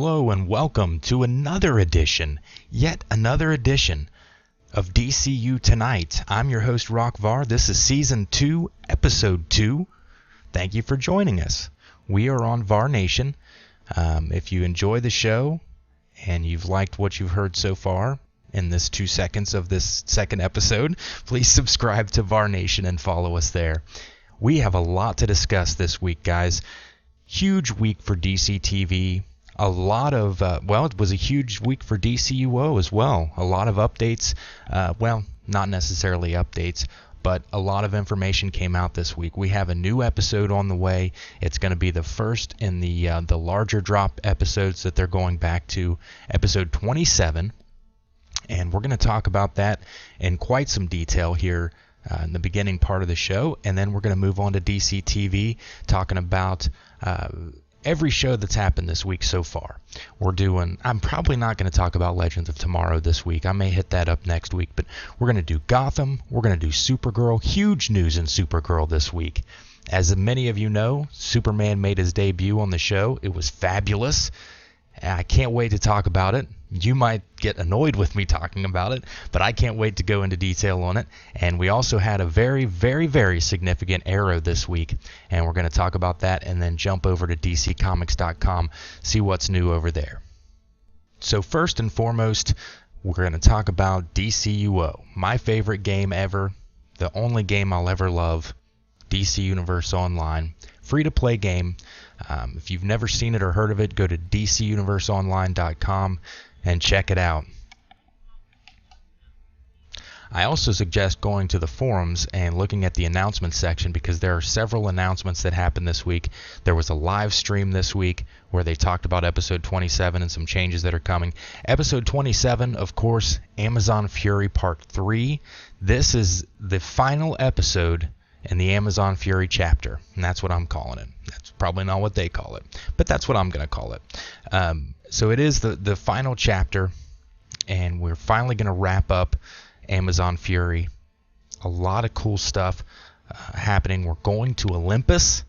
Hello and welcome to yet another edition of DCU Tonight. I'm your host, Rockvar. This is Season 2, Episode 2. Thank you for joining us. We are on VAR Nation. If you enjoy the show and you've liked what you've heard so far in this 2 seconds of this second episode, please subscribe to VAR Nation and follow us there. We have a lot to discuss this week, guys. Huge week for DC TV. A lot of, it was a huge week for DCUO as well. A lot of updates. Not necessarily updates, but a lot of information came out this week. We have a new episode on the way. It's going to be the first in the larger drop episodes that they're going back to, episode 27. And we're going to talk about that in quite some detail here in the beginning part of the show. And then we're going to move on to DC TV, talking about every show that's happened this week so far. I'm probably not going to talk about Legends of Tomorrow this week. I may hit that up next week, but we're going to do Gotham. We're going to do Supergirl. Huge news in Supergirl this week. As many of you know, Superman made his debut on the show. It was fabulous. I can't wait to talk about it. You might get annoyed with me talking about it, but I can't wait to go into detail on it. And we also had a very, very, very significant Arrow this week, and we're going to talk about that and then jump over to DCComics.com, see what's new over there. So first and foremost, we're going to talk about DCUO, my favorite game ever, the only game I'll ever love, DC Universe Online, free-to-play game. If you've never seen it or heard of it, go to DCUniverseOnline.com and check it out. I also suggest going to the forums and looking at the announcements section because there are several announcements that happened this week. There was a live stream this week where they talked about episode 27 and some changes that are coming. Episode 27, of course, Amazon Fury Part 3. This is the final episode in the Amazon Fury chapter, and that's what I'm calling it. That's probably not what they call it, but that's what I'm going to call it. So it is the final chapter, and we're finally going to wrap up Amazon Fury. A lot of cool stuff happening. We're going to Olympus.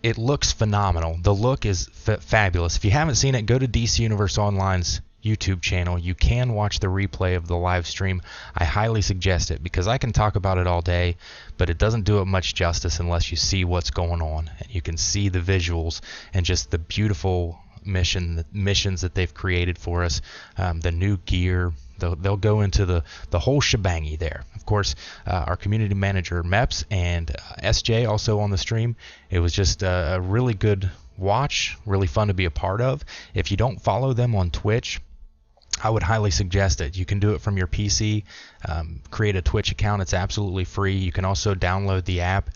It looks phenomenal. The look is fabulous. If you haven't seen it, go to DC Universe Online's YouTube channel. You can watch the replay of the live stream. I highly suggest it because I can talk about it all day, but it doesn't do it much justice unless you see what's going on and you can see the visuals and just the beautiful missions that they've created for us, the new gear. They'll go into the whole shebangy there. Of course, our community manager Meps and SJ also on the stream. It was just a really good watch, really fun to be a part of. If you don't follow them on Twitch, I would highly suggest it. You can do it from your PC, create a Twitch account. It's absolutely free. You can also download the app,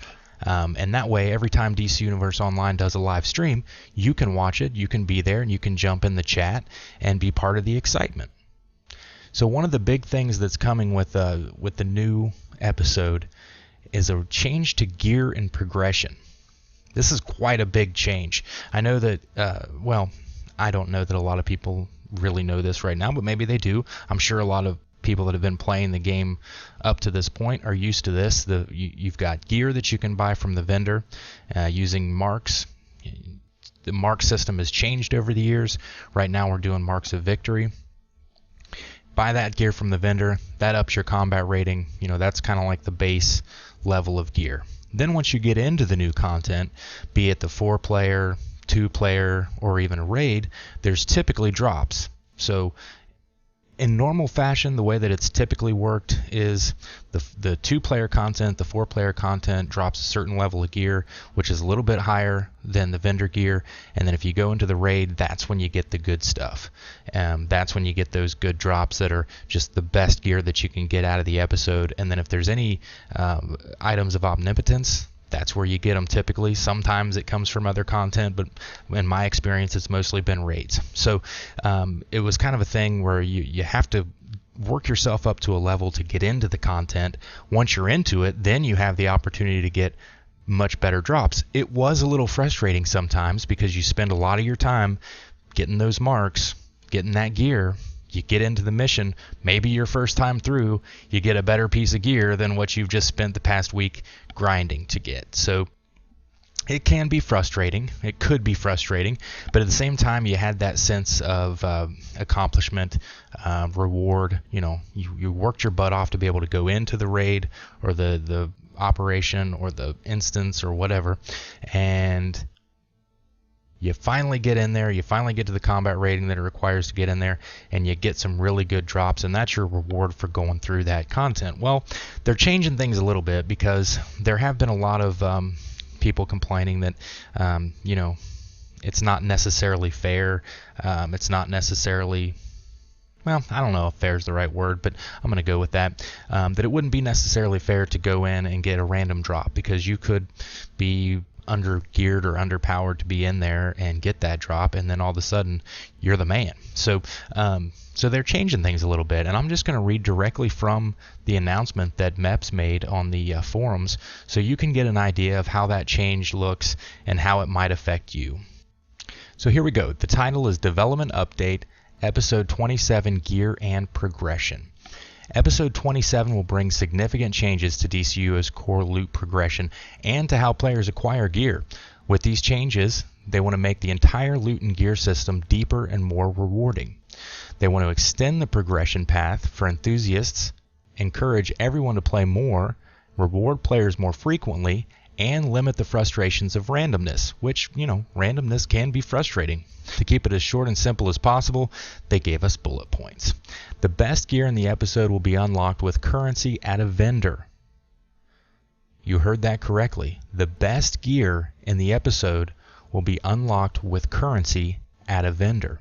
and that way every time DC Universe Online does a live stream, you can watch it, you can be there, and you can jump in the chat and be part of the excitement. So one of the big things that's coming with the new episode is a change to gear and progression. This is quite a big change. I know that, I don't know that a lot of people really know this right now, but maybe they do. I'm sure a lot of people that have been playing the game up to this point are used to this. You've got gear that you can buy from the vendor using marks. The mark system has changed over the years. Right now we're doing marks of victory. Buy that gear from the vendor. That ups your combat rating. That's kind of like the base level of gear. Then once you get into the new content, be it the 4-player, 2-player, or even a raid, there's typically drops. So in normal fashion, the way that it's typically worked is the 2-player content, the 4-player content drops a certain level of gear, which is a little bit higher than the vendor gear. And then if you go into the raid, that's when you get the good stuff. That's when you get those good drops that are just the best gear that you can get out of the episode. And then if there's any items of omnipotence, that's where you get them typically. Sometimes it comes from other content, but in my experience, it's mostly been raids. So it was kind of a thing where you have to work yourself up to a level to get into the content. Once you're into it, then you have the opportunity to get much better drops. It was a little frustrating sometimes because you spend a lot of your time getting those marks, getting that gear. You get into the mission, maybe your first time through, you get a better piece of gear than what you've just spent the past week grinding to get. So It can be frustrating. It could be frustrating, but at the same time, you had that sense of accomplishment, reward. You worked your butt off to be able to go into the raid or the operation or the instance or whatever, and you finally get in there. You finally get to the combat rating that it requires to get in there, and you get some really good drops, and that's your reward for going through that content. Well, they're changing things a little bit because there have been a lot of people complaining that it's not necessarily fair. It's not necessarily, well, I don't know if fair is the right word, but I'm going to go with that. That it wouldn't be necessarily fair to go in and get a random drop, because you could be under-geared or underpowered to be in there and get that drop, and then all of a sudden you're the man. So they're changing things a little bit, and I'm just going to read directly from the announcement that MEPS made on the forums, so you can get an idea of how that change looks and how it might affect you. So here we go. The title is Development Update, Episode 27, Gear and Progression. Episode 27 will bring significant changes to DCU's core loot progression and to how players acquire gear. With these changes, they want to make the entire loot and gear system deeper and more rewarding. They want to extend the progression path for enthusiasts, encourage everyone to play more, reward players more frequently, and limit the frustrations of randomness, which, randomness can be frustrating. To keep it as short and simple as possible, they gave us bullet points. The best gear in the episode will be unlocked with currency at a vendor. You heard that correctly. The best gear in the episode will be unlocked with currency at a vendor.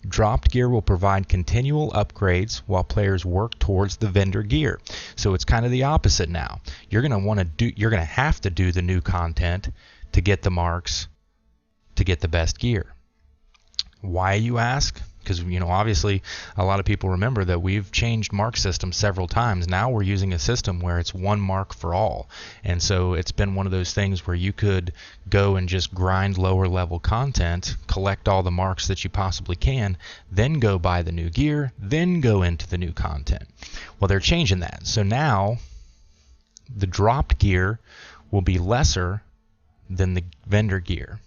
Dropped gear will provide continual upgrades while players work towards the vendor gear. So it's kind of the opposite now. You're going to have to do the new content to get the marks, to get the best gear. Why, you ask? Because, obviously a lot of people remember that we've changed mark systems several times. Now we're using a system where it's one mark for all. And so it's been one of those things where you could go and just grind lower level content, collect all the marks that you possibly can, then go buy the new gear, then go into the new content. Well, they're changing that. So now the dropped gear will be lesser than the vendor gear.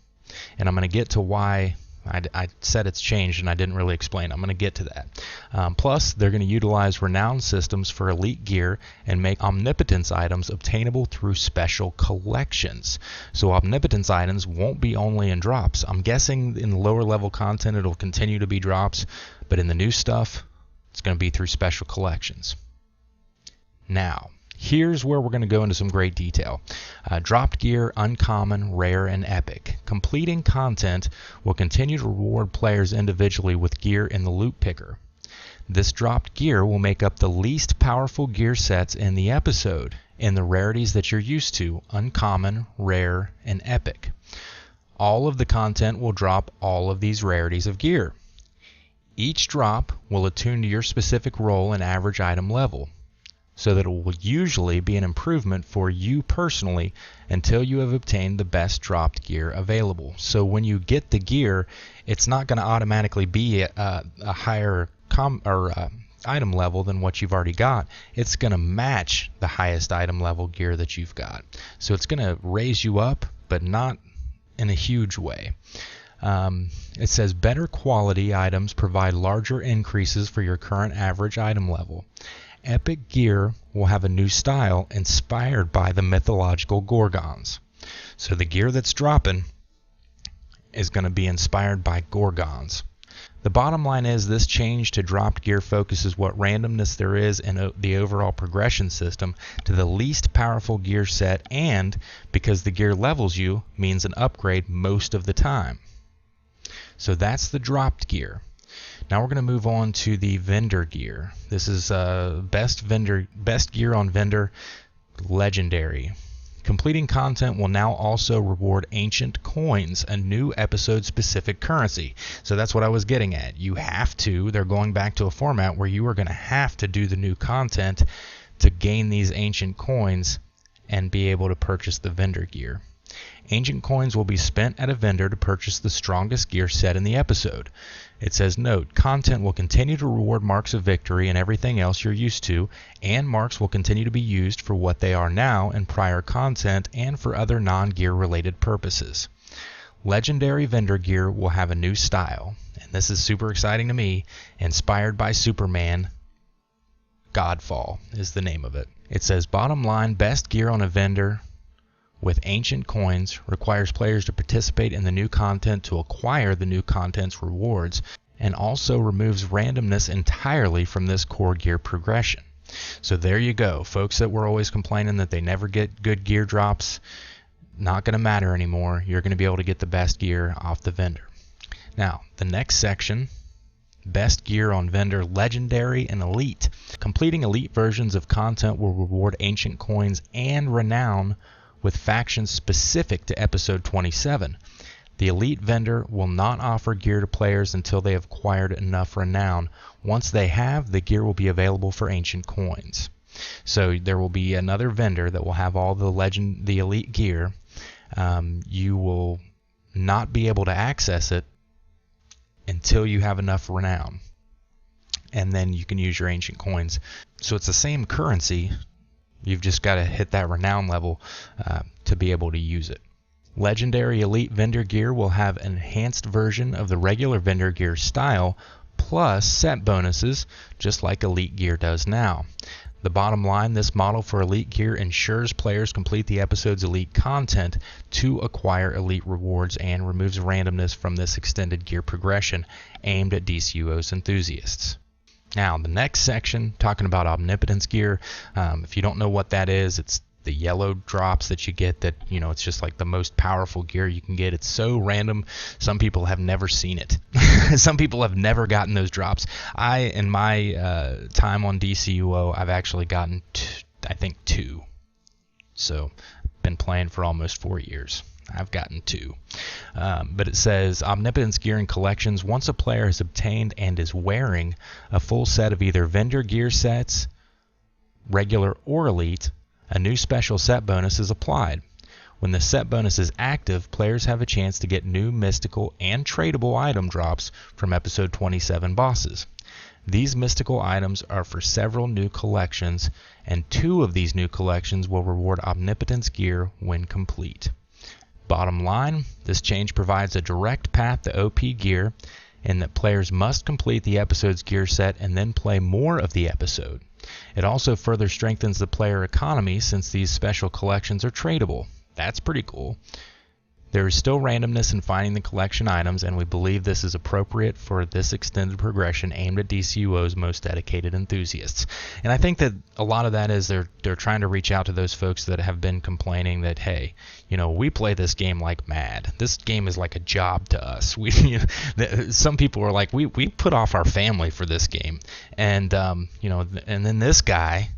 And I'm going to get to why I said it's changed and I didn't really explain. I'm going to get to that. Plus, they're going to utilize renowned systems for elite gear and make omnipotence items obtainable through special collections. So omnipotence items won't be only in drops. I'm guessing in the lower level content it'll continue to be drops, but in the new stuff, it's going to be through special collections. Now, here's where we're going to go into some great detail. Dropped gear, uncommon, rare, and epic. Completing content will continue to reward players individually with gear in the loot picker. This dropped gear will make up the least powerful gear sets in the episode in the rarities that you're used to: uncommon, rare, and epic. All of the content will drop all of these rarities of gear. Each drop will attune to your specific role and average item level, so that it will usually be an improvement for you personally until you have obtained the best dropped gear available. So when you get the gear, it's not going to automatically be a higher item level than what you've already got. It's going to match the highest item level gear that you've got. So it's going to raise you up, but not in a huge way. It says better quality items provide larger increases for your current average item level. Epic gear will have a new style inspired by the mythological Gorgons. So the gear that's dropping is going to be inspired by Gorgons. The bottom line is this change to dropped gear focuses what randomness there is in the overall progression system to the least powerful gear set, and because the gear levels you means an upgrade most of the time. So that's the dropped gear. Now we're going to move on to the vendor gear. This is best gear on vendor, legendary. Completing content will now also reward ancient coins, a new episode specific currency. So that's what I was getting at. You have to, they're going back to a format where you are going to have to do the new content to gain these ancient coins and be able to purchase the vendor gear. Ancient coins will be spent at a vendor to purchase the strongest gear set in the episode. It says, note, content will continue to reward marks of victory and everything else you're used to, and marks will continue to be used for what they are now in prior content and for other non-gear related purposes. Legendary vendor gear will have a new style, and this is super exciting to me, inspired by Superman. Godfall is the name of it. It says, bottom line, best gear on a vendor with ancient coins requires players to participate in the new content to acquire the new content's rewards, and also removes randomness entirely from this core gear progression. So there you go. Folks that were always complaining that they never get good gear drops, not going to matter anymore. You're going to be able to get the best gear off the vendor. Now, the next section, best gear on vendor, legendary and elite. Completing elite versions of content will reward ancient coins and renown with factions specific to episode 27. The elite vendor will not offer gear to players until they have acquired enough renown. Once they have, the gear will be available for ancient coins. So there will be another vendor that will have all the elite gear. You will not be able to access it until you have enough renown, and then you can use your ancient coins. So it's the same currency. You've just got to hit that renown level to be able to use it. Legendary Elite Vendor Gear will have an enhanced version of the regular Vendor Gear style, plus set bonuses, just like Elite Gear does now. The bottom line, this model for Elite Gear ensures players complete the episode's Elite content to acquire Elite rewards and removes randomness from this extended gear progression aimed at DCUO's enthusiasts. Now, the next section, talking about Omnipotence Gear. If you don't know what that is, it's the yellow drops that you get that, it's just like the most powerful gear you can get. It's so random. Some people have never seen it. Some people have never gotten those drops. In my time on DCUO, I've actually gotten, I think, 2. So, been playing for almost 4 years. I've gotten 2. But it says, Omnipotence Gear and collections, once a player has obtained and is wearing a full set of either vendor gear sets, regular or elite, a new special set bonus is applied. When the set bonus is active, players have a chance to get new mystical and tradable item drops from episode 27 bosses. These mystical items are for several new collections, and 2 of these new collections will reward Omnipotence Gear when complete. Bottom line, this change provides a direct path to OP gear in that players must complete the episode's gear set and then play more of the episode. It also further strengthens the player economy since these special collections are tradable. That's pretty cool. There is still randomness in finding the collection items, and we believe this is appropriate for this extended progression aimed at DCUO's most dedicated enthusiasts. And I think that a lot of that is they're trying to reach out to those folks that have been complaining that, hey, we play this game like mad. This game is like a job to us. Some people are like, we put off our family for this game, and and then this guy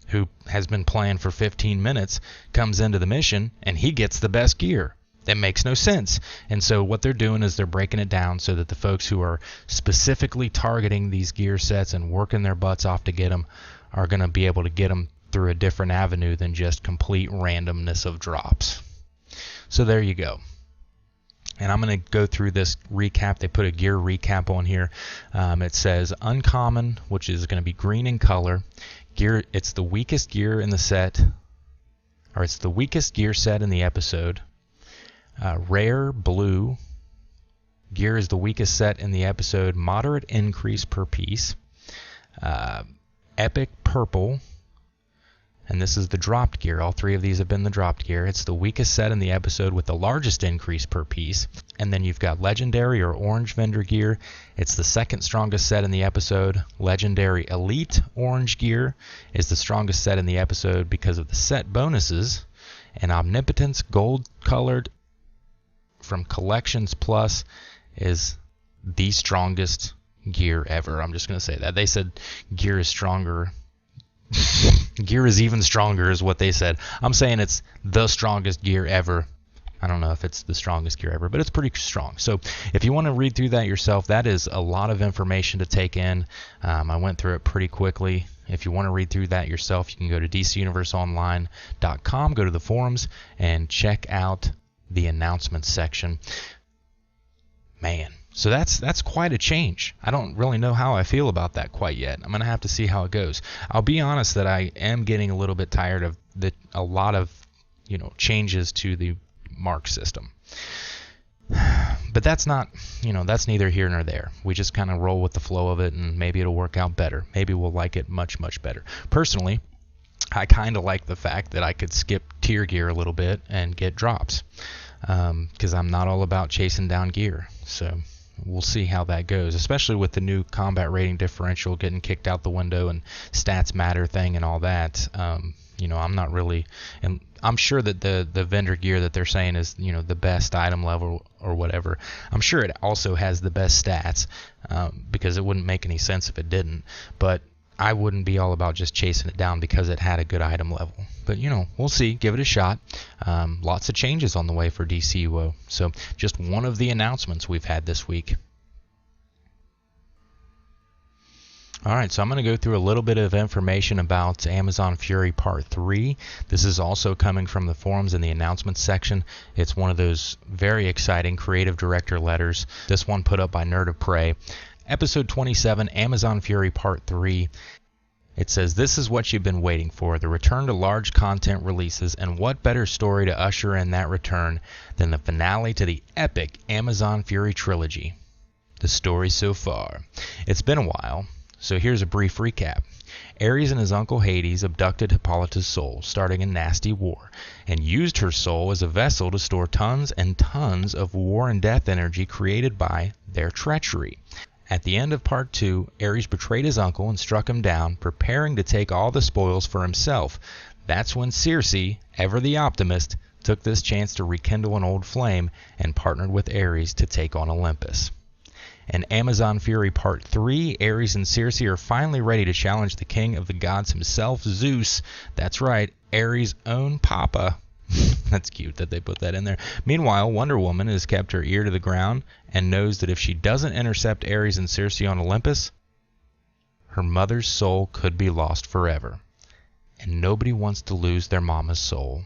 who has been playing for 15 minutes comes into the mission and he gets the best gear. That makes no sense. And so what they're doing is they're breaking it down so that the folks who are specifically targeting these gear sets and working their butts off to get them are going to be able to get them through a different avenue than just complete randomness of drops. So there you go. And I'm going to go through this recap. They put a gear recap on here. It says uncommon, which is going to be green in color. Gear, it's the weakest gear in the set, or it's the weakest gear set in the episode. Rare, blue. Gear is the weakest set in the episode. Moderate increase per piece. Epic, purple. And this is the dropped gear. All 3 of these have been the dropped gear. It's the weakest set in the episode with the largest increase per piece. And then you've got legendary or orange vendor gear. It's the second strongest set in the episode. Legendary elite orange gear is the strongest set in the episode because of the set bonuses. And omnipotence gold colored from Collections Plus is the strongest gear ever. I'm just going to say that. They said gear is stronger. Gear is even stronger is what they said. I'm saying it's the strongest gear ever. I don't know if it's the strongest gear ever, but it's pretty strong. So if you want to read through that yourself, that is a lot of information to take in. I went through it pretty quickly. If you want to read through that yourself, you can go to dcuniverseonline.com, go to the forums, and check out the announcements section. Man, so that's quite a change. I don't really know how I feel about that quite yet. I'm going to have to see how it goes. I'll be honest that I am getting a little bit tired of a lot of changes to the mark system. But that's not, that's neither here nor there. We just kind of roll with the flow of it, and maybe it'll work out better. Maybe we'll like it much, much better. Personally, I kind of like the fact that I could skip tier gear a little bit and get drops, because I'm not all about chasing down gear. So we'll see how that goes, especially with the new combat rating differential getting kicked out the window and stats matter thing and all that. I'm not really, and I'm sure that the vendor gear that they're saying is, the best item level or whatever, I'm sure it also has the best stats, because it wouldn't make any sense if it didn't. But I wouldn't be all about just chasing it down because it had a good item level. But, we'll see. Give it a shot. Lots of changes on the way for DCUO. So just one of the announcements we've had this week. Alright, so I'm going to go through a little bit of information about Amazon Fury Part 3. This is also coming from the forums in the announcements section. It's one of those very exciting creative director letters. This one put up by Nerd of Prey. Episode 27, Amazon Fury Part 3. It says, "This is what you've been waiting for, the return to large content releases, and what better story to usher in that return than the finale to the epic Amazon Fury trilogy. The story so far. It's been a while. So here's a brief recap. Ares and his uncle Hades abducted Hippolyta's soul, starting a nasty war, and used her soul as a vessel to store tons and tons of war and death energy created by their treachery. At the end of Part 2, Ares betrayed his uncle and struck him down, preparing to take all the spoils for himself. That's when Circe, ever the optimist, took this chance to rekindle an old flame and partnered with Ares to take on Olympus. In Amazon Fury Part 3, Ares and Circe are finally ready to challenge the king of the gods himself, Zeus. That's right, Ares' own papa. That's cute that they put that in there. Meanwhile, Wonder Woman has kept her ear to the ground and knows that if she doesn't intercept Ares and Circe on Olympus, her mother's soul could be lost forever. And nobody wants to lose their mama's soul.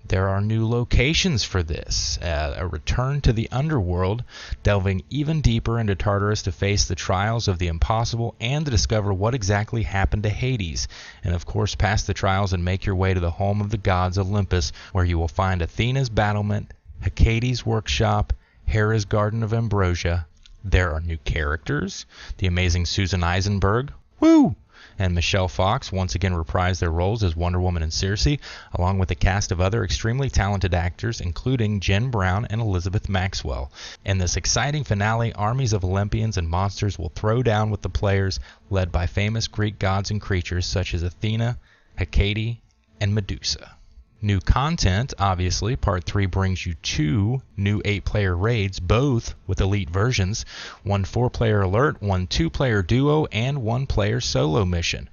There are new locations for this, a return to the underworld, delving even deeper into Tartarus to face the trials of the impossible and to discover what exactly happened to Hades, and of course pass the trials and make your way to the home of the gods, Olympus, where you will find Athena's battlement, Hecate's workshop, Hera's garden of ambrosia. There are new characters, the amazing Susan Eisenberg, woo! And Michelle Fox once again reprised their roles as Wonder Woman and Circe, along with a cast of other extremely talented actors, including Jen Brown and Elizabeth Maxwell. In this exciting finale, armies of Olympians and monsters will throw down with the players, led by famous Greek gods and creatures such as Athena, Hecate, and Medusa. New content, obviously. Part 3 brings you 2 new 8-player raids, both with elite versions, 1 4-player alert, 1 2-player duo, and 1 player solo mission.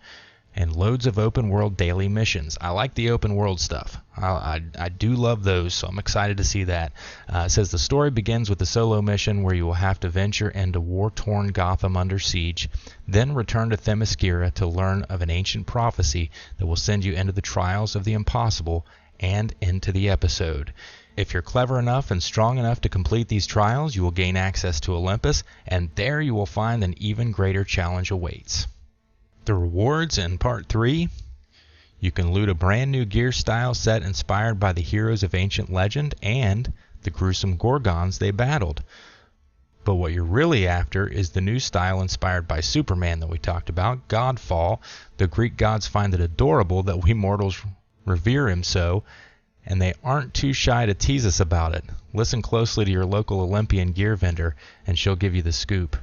And loads of open world daily missions. I like the open world stuff. I do love those, so I'm excited to see that. It says the story begins with the solo mission where you will have to venture into war-torn Gotham under siege, then return to Themyscira to learn of an ancient prophecy that will send you into the trials of the impossible and into the episode. If you're clever enough and strong enough to complete these trials, you will gain access to Olympus, and there you will find an even greater challenge awaits. The rewards in Part 3, you can loot a brand new gear style set inspired by the heroes of ancient legend and the gruesome Gorgons they battled. But what you're really after is the new style inspired by Superman that we talked about, Godfall. The Greek gods find it adorable that we mortals revere him so, and they aren't too shy to tease us about it. Listen closely to your local Olympian gear vendor, and she'll give you the scoop.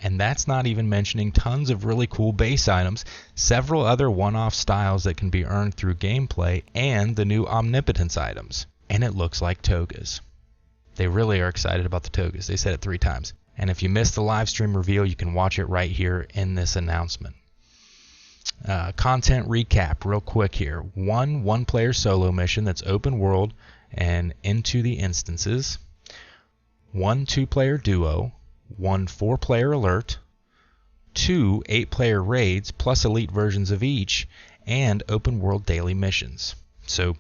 And that's not even mentioning tons of really cool base items, several other one-off styles that can be earned through gameplay, and the new Omnipotence items. And it looks like togas. They really are excited about the togas. They said it 3 times. And if you missed the live stream reveal, you can watch it right here in this announcement. Content recap real quick here. 1 1-player solo mission that's open world and into the instances. 1 2-player duo. 1 4-player alert, 2 8-player raids plus elite versions of each, and open world daily missions. So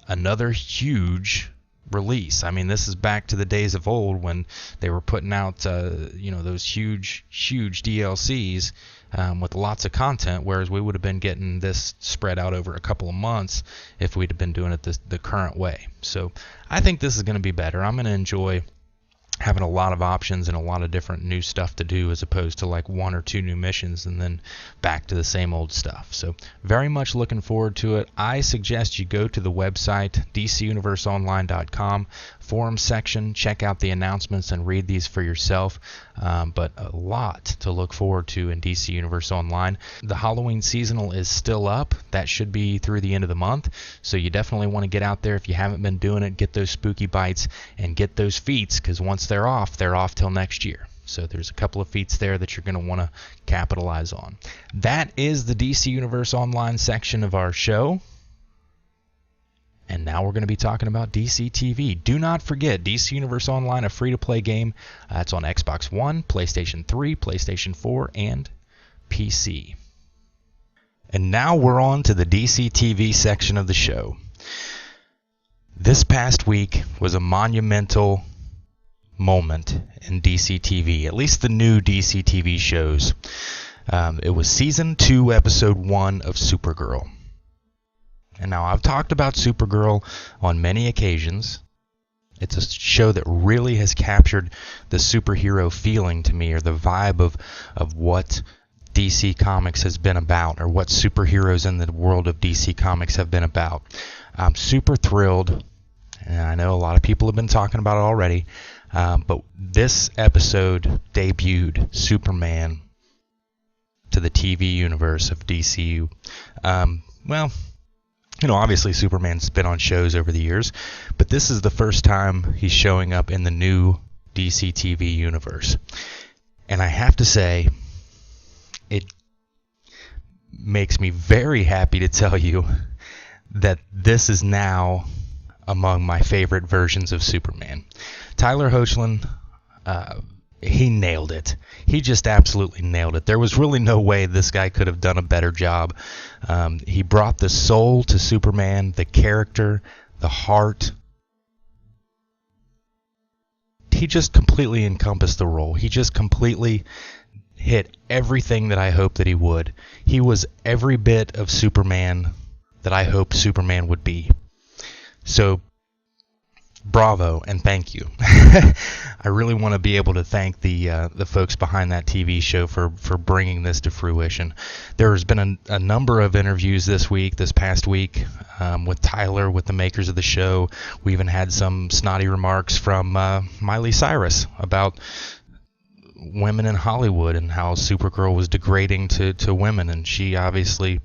another huge release. I mean, this is back to the days of old when they were putting out those huge DLCs with lots of content, whereas we would have been getting this spread out over a couple of months if we'd have been doing it the current way. So I think this is going to be better. I'm going to enjoy having a lot of options and a lot of different new stuff to do, as opposed to like 1 or 2 new missions and then back to the same old stuff. So very much looking forward to it. I suggest you go to the website dcuniverseonline.com forum section, check out the announcements and read these for yourself. But a lot to look forward to in DC Universe Online. The Halloween seasonal is still up. That should be through the end of the month. So you definitely want to get out there if you haven't been doing it. Get those spooky bites and get those feats, because once they're off till next year. So there's a couple of feats there that you're going to want to capitalize on. That is the DC Universe Online section of our show. And now we're going to be talking about DC TV. Do not forget, DC Universe Online, a free-to-play game. It's on Xbox One, PlayStation 3, PlayStation 4, and PC. And now we're on to the DC TV section of the show. This past week was a monumental moment in DC TV, at least the new DC TV shows. It was Season 2, Episode 1 of Supergirl. And now I've talked about Supergirl on many occasions. It's a show that really has captured the superhero feeling to me, or the vibe of what DC Comics has been about, or what superheroes in the world of DC Comics have been about. I'm super thrilled, and I know a lot of people have been talking about it already, but this episode debuted Superman to the TV universe of DCU. Obviously Superman's been on shows over the years, but this is the first time he's showing up in the new DC TV universe. And I have to say, it makes me very happy to tell you that this is now among my favorite versions of Superman. Tyler Hoechlin, he nailed it. He just absolutely nailed it. There was really no way this guy could have done a better job. He brought the soul to Superman, the character, the heart. He just completely encompassed the role. He just completely hit everything that I hoped that he would. He was every bit of Superman that I hoped Superman would be. So, bravo and thank you. I really want to be able to thank the folks behind that TV show for bringing this to fruition. There has been a number of interviews this past week, with Tyler, with the makers of the show. We even had some snotty remarks from Miley Cyrus about women in Hollywood and how Supergirl was degrading to women, and she obviously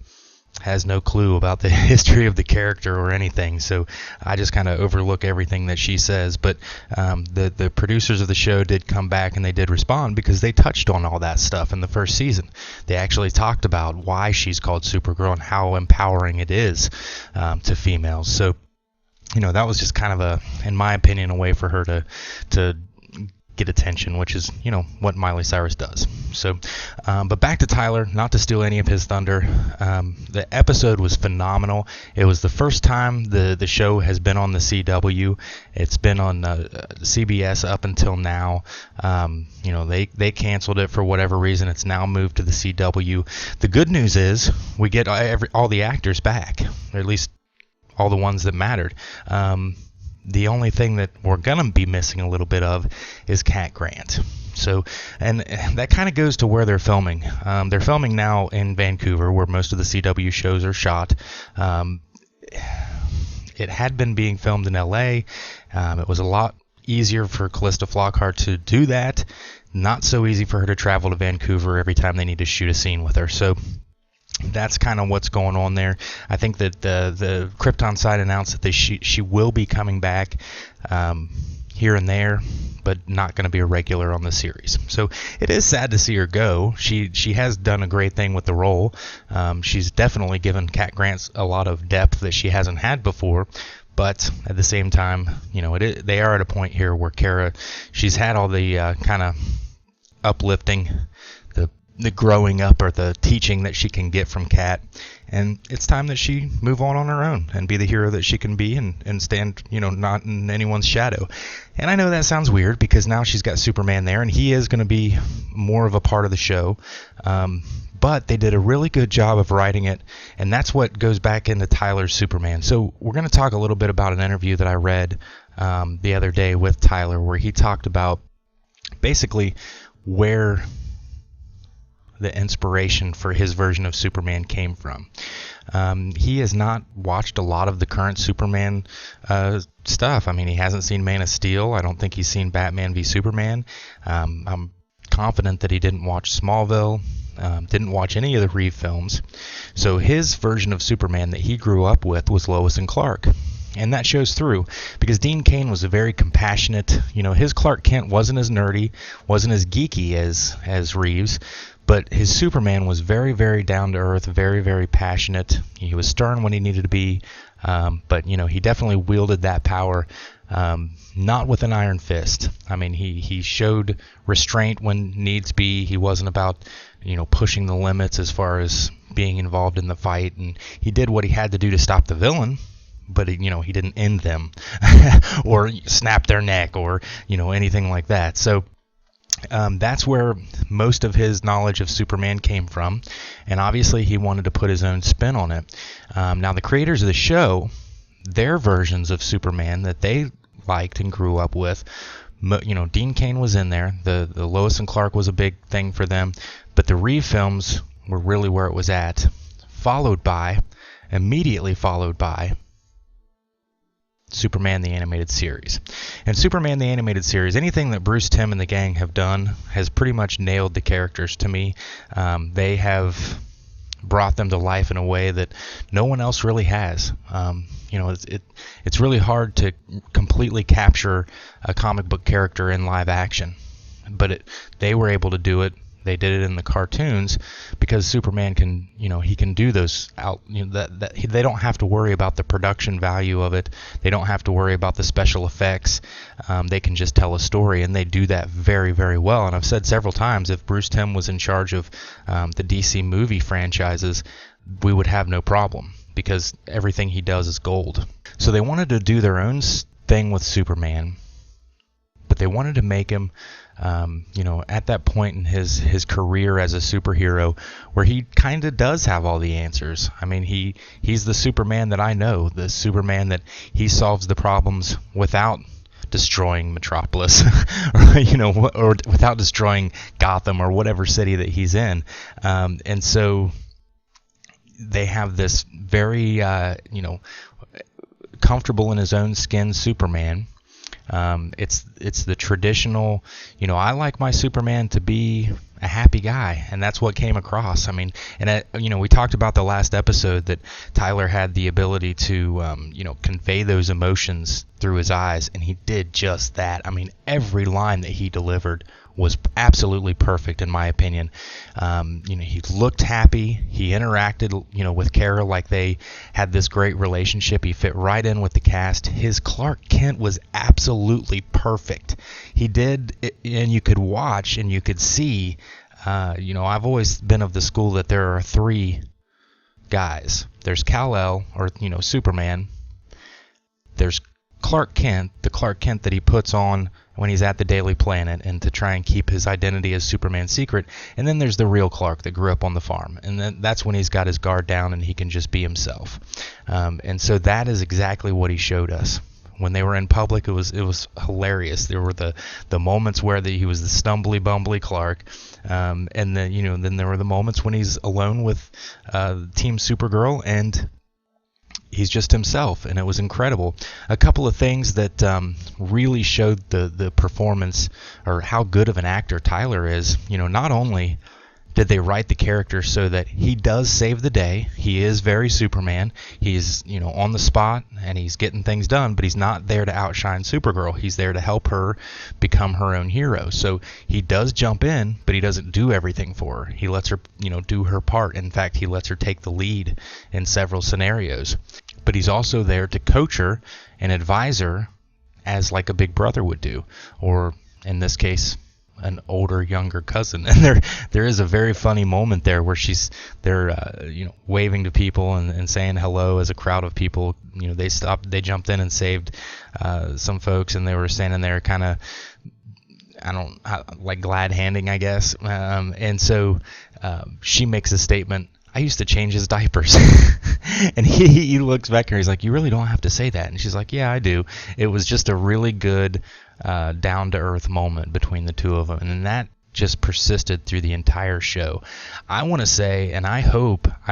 has no clue about the history of the character or anything, so I just kind of overlook everything that she says. But the producers of the show did come back and they did respond, because they touched on all that stuff in the first season. They actually talked about why she's called Supergirl and how empowering it is to females. So, that was just kind of in my opinion, a way for her to get attention, which is, what Miley Cyrus does. So, but back to Tyler, not to steal any of his thunder. The episode was phenomenal. It was the first time the show has been on the CW. It's been on CBS up until now. They canceled it for whatever reason. It's now moved to the CW. The good news is we get all the actors back, or at least all the ones that mattered. The only thing that we're going to be missing a little bit of is Cat Grant. So, and that kind of goes to where they're filming. They're filming now in Vancouver, where most of the CW shows are shot. It had been being filmed in LA. It was a lot easier for Callista Flockhart to do that. Not so easy for her to travel to Vancouver every time they need to shoot a scene with her. So that's kind of what's going on there. I think that the Krypton side announced that she will be coming back here and there, but not going to be a regular on the series. So it is sad to see her go. She has done a great thing with the role. She's definitely given Cat Grant a lot of depth that she hasn't had before. But at the same time, they are at a point here where Kara, she's had all the kind of uplifting, the growing up or the teaching that she can get from Kat, and it's time that she move on her own and be the hero that she can be, and stand, not in anyone's shadow. And I know that sounds weird because now she's got Superman there, and he is going to be more of a part of the show, but they did a really good job of writing it, and that's what goes back into Tyler's Superman. So we're going to talk a little bit about an interview that I read the other day with Tyler, where he talked about basically where the inspiration for his version of Superman came from. He has not watched a lot of the current Superman stuff. I mean, he hasn't seen Man of Steel. I don't think he's seen Batman v Superman. I'm confident that he didn't watch Smallville, didn't watch any of the Reeve films. So his version of Superman that he grew up with was Lois and Clark. And that shows through, because Dean Cain was a very compassionate, his Clark Kent wasn't as nerdy, wasn't as geeky as Reeves, but his Superman was very, very down to earth, very, very passionate. He was stern when he needed to be, but he definitely wielded that power, not with an iron fist. I mean, he showed restraint when needs be. He wasn't about, pushing the limits as far as being involved in the fight, and he did what he had to do to stop the villain. But he didn't end them or snap their neck or anything like that. So that's where most of his knowledge of Superman came from, and obviously he wanted to put his own spin on it. Now the creators of the show, their versions of Superman that they liked and grew up with, Dean Cain was in there. The Lois and Clark was a big thing for them, but the Reeve films were really where it was at. Immediately followed by Superman the Animated Series. And Superman the Animated Series, anything that Bruce Timm and the gang have done has pretty much nailed the characters to me. They have brought them to life in a way that no one else really has. It's really hard to completely capture a comic book character in live action, but they were able to do it. They did it in the cartoons because Superman can, he can do those out. They don't have to worry about the production value of it. They don't have to worry about the special effects. They can just tell a story, and they do that very, very well. And I've said several times, if Bruce Timm was in charge of the DC movie franchises, we would have no problem because everything he does is gold. So they wanted to do their own thing with Superman, but they wanted to make him at that point in his career as a superhero where he kind of does have all the answers. I mean, he's the Superman that I know, the Superman that he solves the problems without destroying Metropolis, or without destroying Gotham or whatever city that he's in. And so they have this very, comfortable in his own skin Superman. It's the traditional, I like my Superman to be a happy guy, and that's what came across. I mean, and we talked about the last episode that Tyler had the ability to, convey those emotions through his eyes, and he did just that. I mean, every line that he delivered was absolutely perfect in my opinion. He looked happy. He interacted, with Kara like they had this great relationship. He fit right in with the cast. His Clark Kent was absolutely perfect. He did, and you could watch and you could see. I've always been of the school that there are three guys. There's Kal-El, or Superman. There's Clark Kent, the Clark Kent that he puts on when he's at the Daily Planet and to try and keep his identity as Superman secret. And then there's the real Clark that grew up on the farm. And then that's when he's got his guard down and he can just be himself. And so that is exactly what he showed us. When they were in public, it was hilarious. There were the moments where he was the stumbly bumbly Clark, and then there were the moments when he's alone with Team Supergirl and he's just himself, and it was incredible. A couple of things that really showed the performance, or how good of an actor Tyler is. Not only did they write the character so that he does save the day, he is very Superman, he's on the spot and he's getting things done, but he's not there to outshine Supergirl. He's there to help her become her own hero. So he does jump in, but he doesn't do everything for her. He lets her do her part. In fact, he lets her take the lead in several scenarios. But he's also there to coach her and advise her as like a big brother would do, or in this case, an older, younger cousin. And there is a very funny moment there where they're waving to people and saying hello as a crowd of people. They jumped in and saved some folks, and they were standing there kind of, like glad handing, I guess. And so she makes a statement, "I used to change his diapers." And he looks back at her, he's like, "You really don't have to say that." And she's like, "Yeah, I do." It was just a really good down-to-earth moment between the two of them, and that just persisted through the entire show. I want to say, and I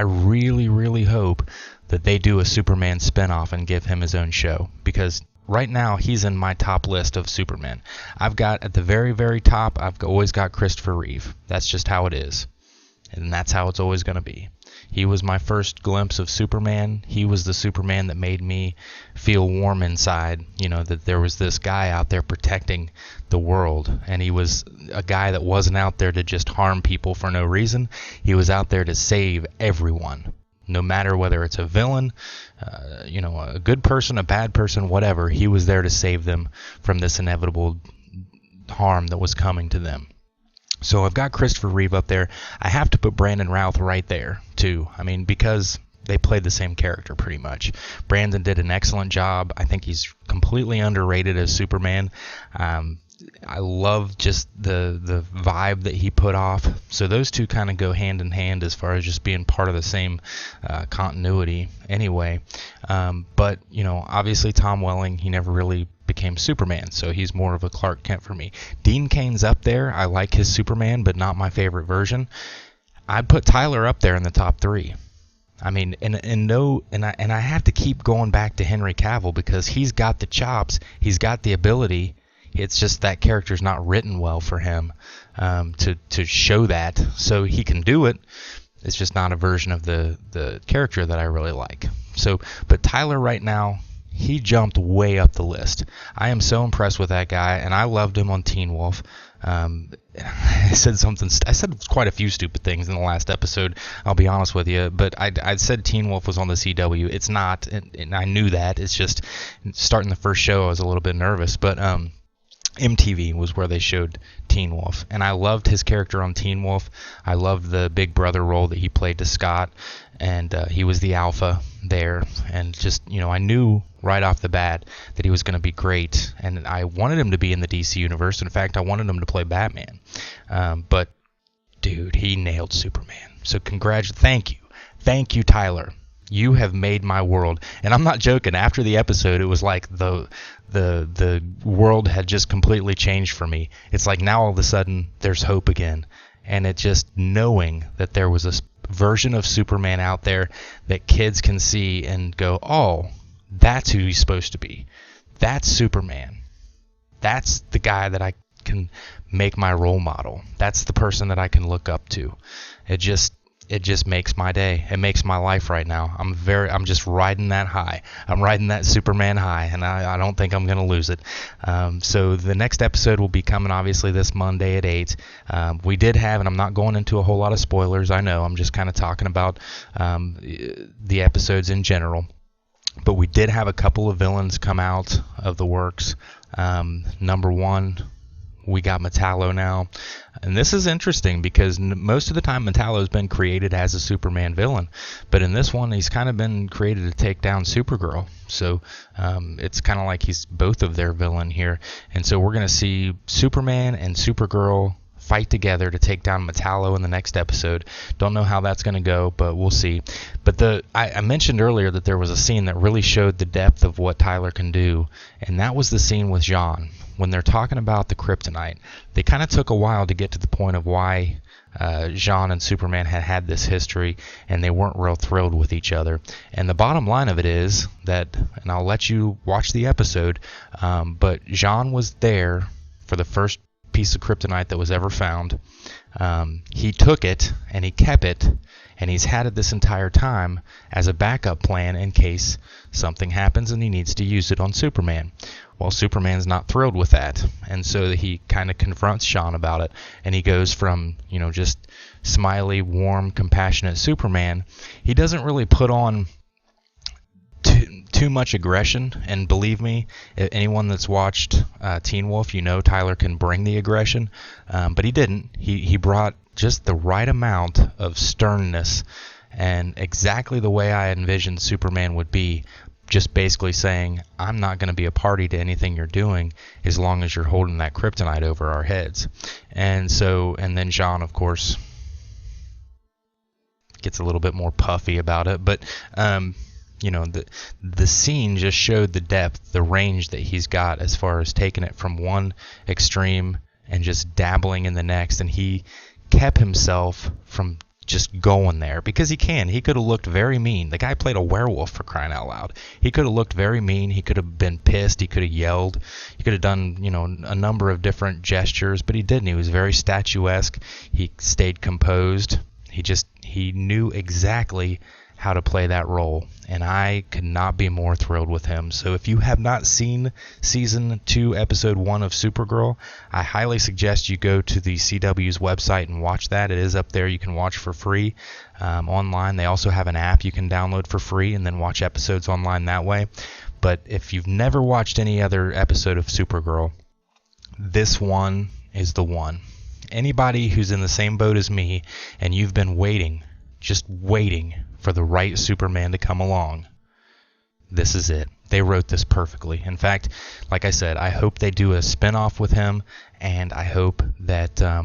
really, really hope that they do a Superman spinoff and give him his own show, because right now he's in my top list of Superman. I've got at the very, very top, I've always got Christopher Reeve. That's just how it is, and that's how it's always going to be. He was my first glimpse of Superman. He was the Superman that made me feel warm inside, that there was this guy out there protecting the world, and he was a guy that wasn't out there to just harm people for no reason. He was out there to save everyone, no matter whether it's a villain, a good person, a bad person, whatever. He was there to save them from this inevitable harm that was coming to them. So I've got Christopher Reeve up there. I have to put Brandon Routh right there, too. I mean, because they played the same character pretty much. Brandon did an excellent job. I think he's completely underrated as Superman. I love just the vibe that he put off. So those two kind of go hand in hand as far as just being part of the same continuity anyway. But, obviously Tom Welling, he never really became Superman, so he's more of a Clark Kent for me. Dean Cain's up there. I like his Superman, but not my favorite version. I'd put Tyler up there in the top 3. I mean, and I have to keep going back to Henry Cavill, because he's got the chops, he's got the ability. It's just that character's not written well for him to show that. So he can do it. It's just not a version of the character that I really like. So, but Tyler right now, he jumped way up the list. I am so impressed with that guy, and I loved him on Teen Wolf. I said quite a few stupid things in the last episode, I'll be honest with you, but I said Teen Wolf was on the CW. It's not, and I knew that. It's just starting the first show, I was a little bit nervous, but MTV was where they showed Teen Wolf, and I loved his character on Teen Wolf. I loved the big brother role that he played to Scott, and he was the alpha there, and just, I knew right off the bat that he was going to be great, and I wanted him to be in the DC universe. In fact, I wanted him to play Batman, but dude, he nailed Superman. So thank you, Tyler. You have made my world. And I'm not joking. After the episode, it was like the world had just completely changed for me. It's like now all of a sudden there's hope again. And it just knowing that there was a version of Superman out there that kids can see and go, oh, that's who he's supposed to be. That's Superman. That's the guy that I can make my role model. That's the person that I can look up to. It just makes my day. It makes my life right now. I'm just riding that high. I'm riding that Superman high, and I don't think I'm going to lose it. So the next episode will be coming obviously this Monday at 8. We did have, and I'm not going into a whole lot of spoilers, I know. I'm just kind of talking about the episodes in general. But we did have a couple of villains come out of the works. Number 1, we got Metallo now. And this is interesting because most of the time Metallo's been created as a Superman villain. But in this one, he's kind of been created to take down Supergirl. So it's kind of like he's both of their villain here. And so we're going to see Superman and Supergirl fight together to take down Metallo in the next episode. Don't know how that's going to go, but we'll see. But I mentioned earlier that there was a scene that really showed the depth of what Tyler can do, and that was the scene with Jean. When they're talking about the kryptonite, they kind of took a while to get to the point of why Jean and Superman had this history, and they weren't real thrilled with each other. And the bottom line of it is that, and I'll let you watch the episode, but Jean was there for the first piece of kryptonite that was ever found. He took it and he kept it, and he's had it this entire time as a backup plan in case something happens and he needs to use it on Superman. Well, Superman's not thrilled with that, and so he kind of confronts Sean about it, and he goes from, just smiley, warm, compassionate Superman. He doesn't really put on too too much aggression, and believe me, anyone that's watched Teen Wolf, you know Tyler can bring the aggression, but he didn't. He brought just the right amount of sternness and exactly the way I envisioned Superman would be, just basically saying, I'm not going to be a party to anything you're doing as long as you're holding that kryptonite over our heads. And then Jean, of course, gets a little bit more puffy about it, but the scene just showed the depth, the range that he's got as far as taking it from one extreme and just dabbling in the next, and he kept himself from just going there because he could have looked very mean. The guy played a werewolf, for crying out loud. He could have looked very mean. He could have been pissed. He could have yelled. He could have done, a number of different gestures, but he didn't. He was very statuesque. He stayed composed. He knew exactly how to play that role, and I could not be more thrilled with him. So if you have not seen Season 2, Episode 1 of Supergirl, I highly suggest you go to the CW's website and watch that. It is up there. You can watch for free online. They also have an app you can download for free and then watch episodes online that way. But if you've never watched any other episode of Supergirl, this one is the one. Anybody who's in the same boat as me and you've been waiting, just waiting for the right Superman to come along, this is it. They wrote this perfectly. In fact, like I said, I hope they do a spin-off with him, and I hope that, I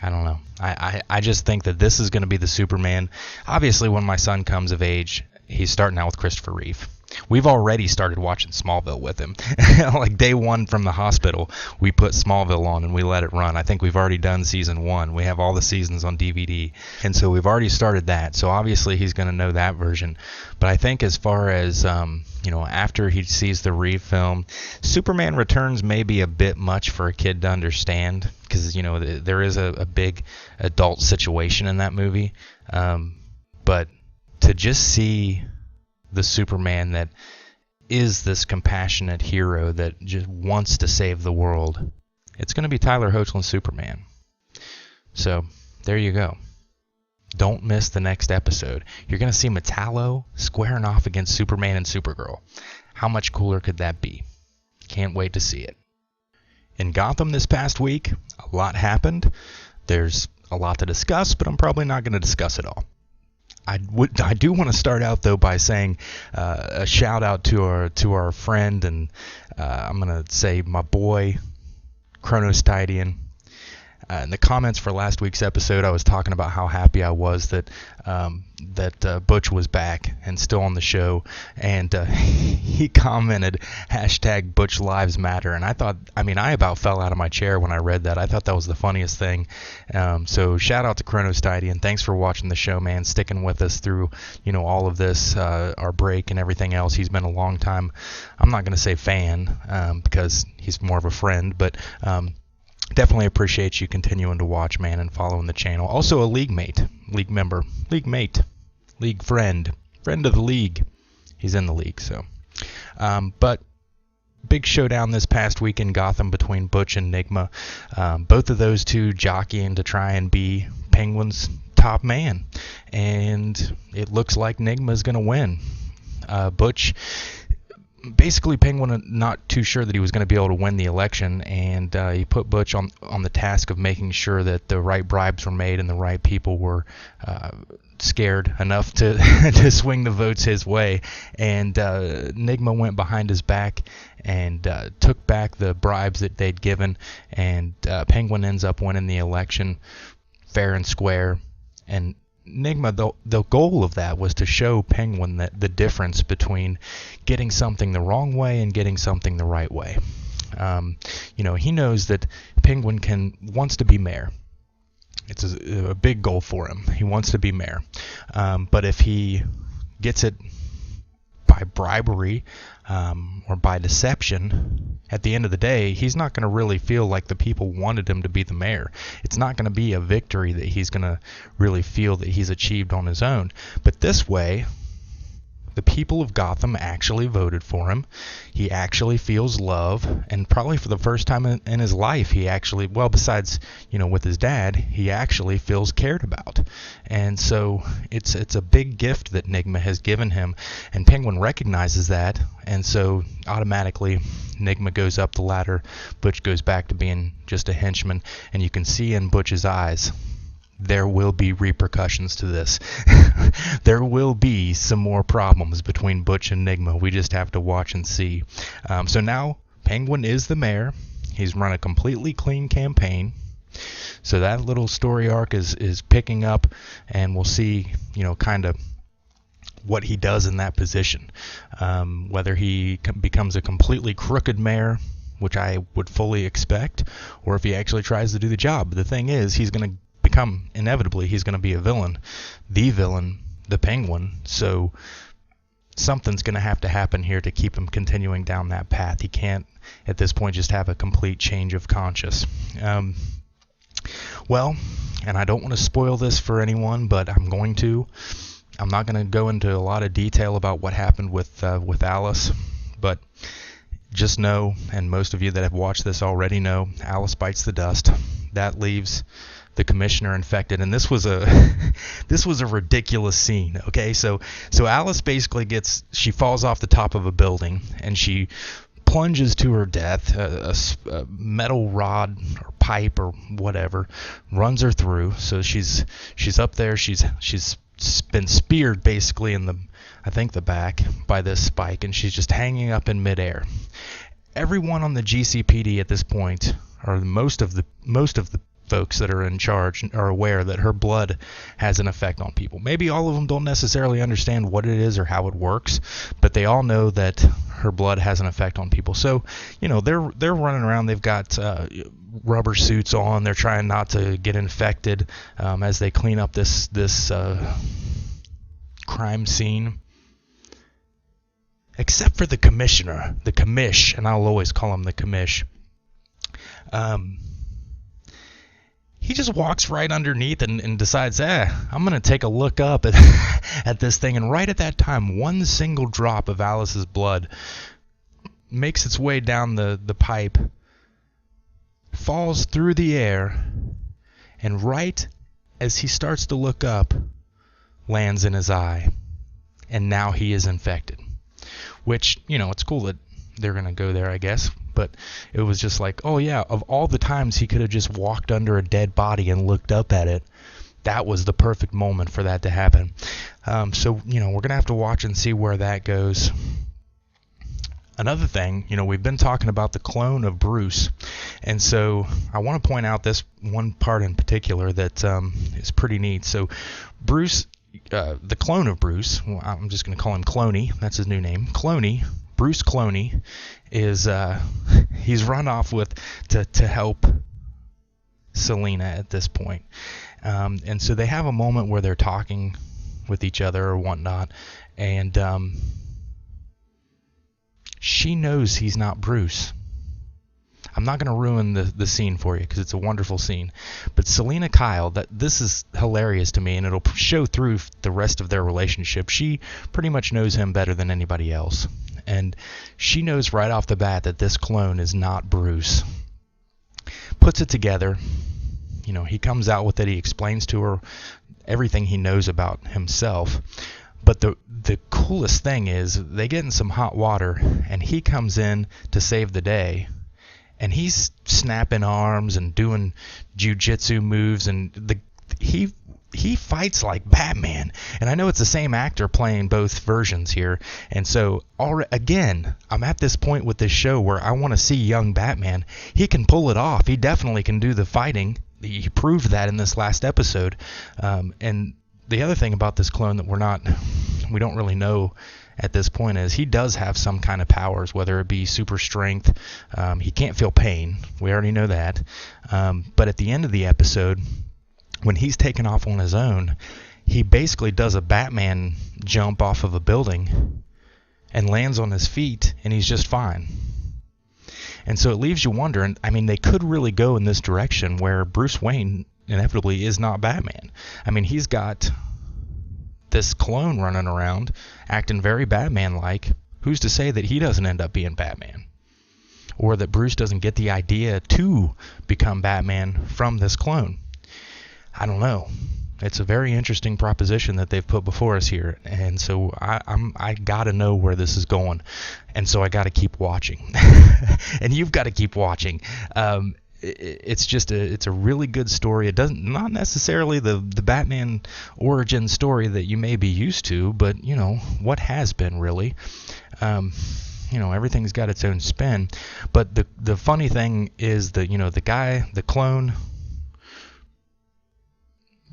don't know. I just think that this is going to be the Superman. Obviously, when my son comes of age, he's starting out with Christopher Reeve. We've already started watching Smallville with him. Like day one from the hospital, we put Smallville on and we let it run. I think we've already done season 1. We have all the seasons on DVD. And so we've already started that. So obviously he's going to know that version. But I think as far as, after he sees the Reeve film, Superman Returns may be a bit much for a kid to understand because, there is a big adult situation in that movie. But to just see the Superman that is this compassionate hero that just wants to save the world, it's going to be Tyler Hoechlin's Superman. So there you go. Don't miss the next episode. You're going to see Metallo squaring off against Superman and Supergirl. How much cooler could that be? Can't wait to see it. In Gotham this past week, a lot happened. There's a lot to discuss, but I'm probably not going to discuss it all. I do want to start out though by saying a shout out to our friend, and I'm gonna say my boy Chronos Tidian. In the comments for last week's episode, I was talking about how happy I was that Butch was back and still on the show, and he commented #Butch Lives Matter, and I about fell out of my chair when I read that. I thought that was the funniest thing. So shout out to Chronos Tidy, and thanks for watching the show, man, sticking with us through all of this, our break and everything else. He's been a long time, I'm not going to say fan, because he's more of a friend, but definitely appreciate you continuing to watch, man, and following the channel. Also a league mate, league member, league mate, league friend of the league. He's in the league, so. But big showdown this past week in Gotham between Butch and Nigma. Both of those two jockeying to try and be Penguin's top man. And it looks like Nigma's going to win. Butch... Basically, Penguin not too sure that he was going to be able to win the election, and he put Butch on the task of making sure that the right bribes were made and the right people were scared enough to to swing the votes his way. And Nigma went behind his back and took back the bribes that they'd given, and Penguin ends up winning the election fair and square. And Nigma, the goal of that was to show Penguin that the difference between getting something the wrong way and getting something the right way. He knows that Penguin wants to be mayor. It's a big goal for him. He wants to be mayor. But if he gets it by bribery or by deception, at the end of the day, he's not going to really feel like the people wanted him to be the mayor. It's not going to be a victory that he's going to really feel that he's achieved on his own. But this way, The people of Gotham actually voted for him. He actually feels love, and probably for the first time in his life, he actually, well, besides, with his dad, he actually feels cared about. And so it's a big gift that Nigma has given him, and Penguin recognizes that, and so automatically Nigma goes up the ladder. Butch goes back to being just a henchman, and you can see in Butch's eyes, there will be repercussions to this. There will be some more problems between Butch and Nigma. We just have to watch and see. So now Penguin is the mayor. He's run a completely clean campaign. So that little story arc is picking up, and we'll see, kind of what he does in that position. Whether he becomes a completely crooked mayor, which I would fully expect, or if he actually tries to do the job. The thing is, he's going to he's going to be a villain, the Penguin. So something's going to have to happen here to keep him continuing down that path. He can't, at this point, just have a complete change of conscience. Well, and I don't want to spoil this for anyone, but I'm going to. I'm not going to go into a lot of detail about what happened with Alice, but just know, and most of you that have watched this already know, Alice bites the dust. That leaves the commissioner infected, and this was a ridiculous scene. Okay, so Alice basically she falls off the top of a building, and she plunges to her death. A metal rod or pipe or whatever runs her through. So she's up there. She's been speared basically in the back by this spike, and she's just hanging up in midair. Everyone on the GCPD at this point, or most of the folks that are in charge, are aware that her blood has an effect on people. Maybe all of them don't necessarily understand what it is or how it works, but they all know that her blood has an effect on people. So, they're running around. They've got rubber suits on. They're trying not to get infected as they clean up this crime scene. Except for the commissioner, the Commish, and I'll always call him the Commish. He just walks right underneath and decides, I'm going to take a look up at this thing. And right at that time, one single drop of Alice's blood makes its way down the pipe, falls through the air, and right as he starts to look up, lands in his eye. And now he is infected. Which, it's cool that they're going to go there, I guess. But it was just like, oh yeah, of all the times he could have just walked under a dead body and looked up at it, that was the perfect moment for that to happen. So, we're going to have to watch and see where that goes. Another thing, we've been talking about the clone of Bruce. And so I want to point out this one part in particular that is pretty neat. So Bruce, the clone of Bruce, well, I'm just going to call him Cloney. That's his new name. Cloney. Bruce Cloney is he's run off to help Selina at this point. And so they have a moment where they're talking with each other or whatnot, and she knows he's not Bruce. I'm not going to ruin the scene for you because it's a wonderful scene. But Selina Kyle, this is hilarious to me, and it'll show through the rest of their relationship. She pretty much knows him better than anybody else. And she knows right off the bat that this clone is not Bruce. Puts it together. He comes out with it. He explains to her everything he knows about himself. But the coolest thing is they get in some hot water, and he comes in to save the day. And he's snapping arms and doing jiu-jitsu moves, and he fights like Batman. And I know it's the same actor playing both versions here. And so, again, I'm at this point with this show where I want to see young Batman. He can pull it off. He definitely can do the fighting. He proved that in this last episode. And the other thing about this clone that we don't really know at this point is he does have some kind of powers, whether it be super strength. He can't feel pain. We already know that. But at the end of the episode, when he's taken off on his own, he basically does a Batman jump off of a building and lands on his feet, and he's just fine. And so it leaves you wondering, they could really go in this direction where Bruce Wayne inevitably is not Batman. He's got this clone running around acting very Batman-like, who's to say that he doesn't end up being Batman? Or that Bruce doesn't get the idea to become Batman from this clone? I don't know. It's a very interesting proposition that they've put before us here, and so I gotta know where this is going, and so I gotta keep watching, and you've got to keep watching. It's a really good story. It doesn't, not necessarily the Batman origin story that you may be used to, but what has been really. Everything's got its own spin. But the funny thing is that the guy, the clone,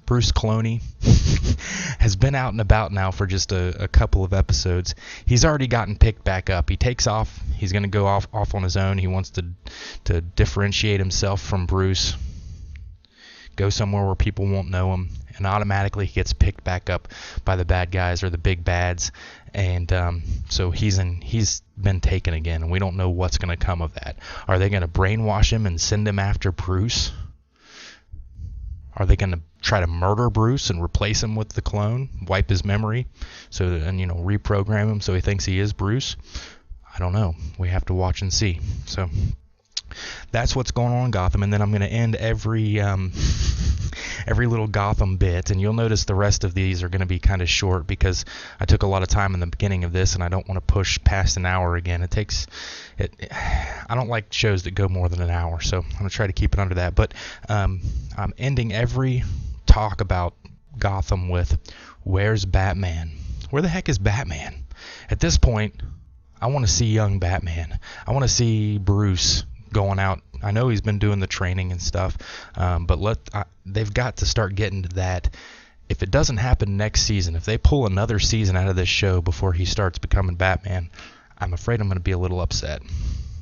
Bruce Cloney, has been out and about now for just a couple of episodes. He's already gotten picked back up. He takes off. He's going to go off on his own. He wants to differentiate himself from Bruce, go somewhere where people won't know him, and automatically he gets picked back up by the bad guys or the big bads. And so he's been taken again, and we don't know what's going to come of that. Are they going to brainwash him and send him after Bruce? Are they going to try to murder Bruce and replace him with the clone, wipe his memory, and reprogram him so he thinks he is Bruce? I don't know. We have to watch and see. So that's what's going on in Gotham, and then I'm going to end every little Gotham bit, and you'll notice the rest of these are going to be kind of short because I took a lot of time in the beginning of this, and I don't want to push past an hour again. I don't like shows that go more than an hour, so I'm going to try to keep it under that. But I'm ending every talk about Gotham with, where's Batman? Where the heck is Batman? At this point, I want to see young Batman. I want to see Bruce going out. I know he's been doing the training and stuff, but they've got to start getting to that. If it doesn't happen next season, if they pull another season out of this show before he starts becoming Batman, I'm afraid I'm going to be a little upset.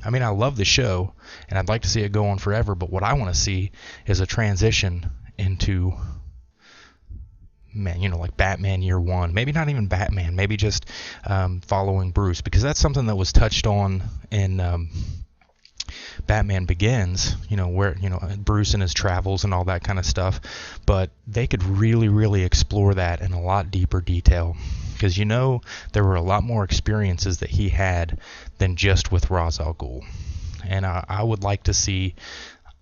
I mean, I love the show, and I'd like to see it go on forever, but what I want to see is a transition into, like Batman Year One. Maybe not even Batman, maybe just following Bruce, because that's something that was touched on in Batman Begins, where, Bruce and his travels and all that kind of stuff. But they could really, really explore that in a lot deeper detail, because there were a lot more experiences that he had than just with Ra's al Ghul. And I would like to see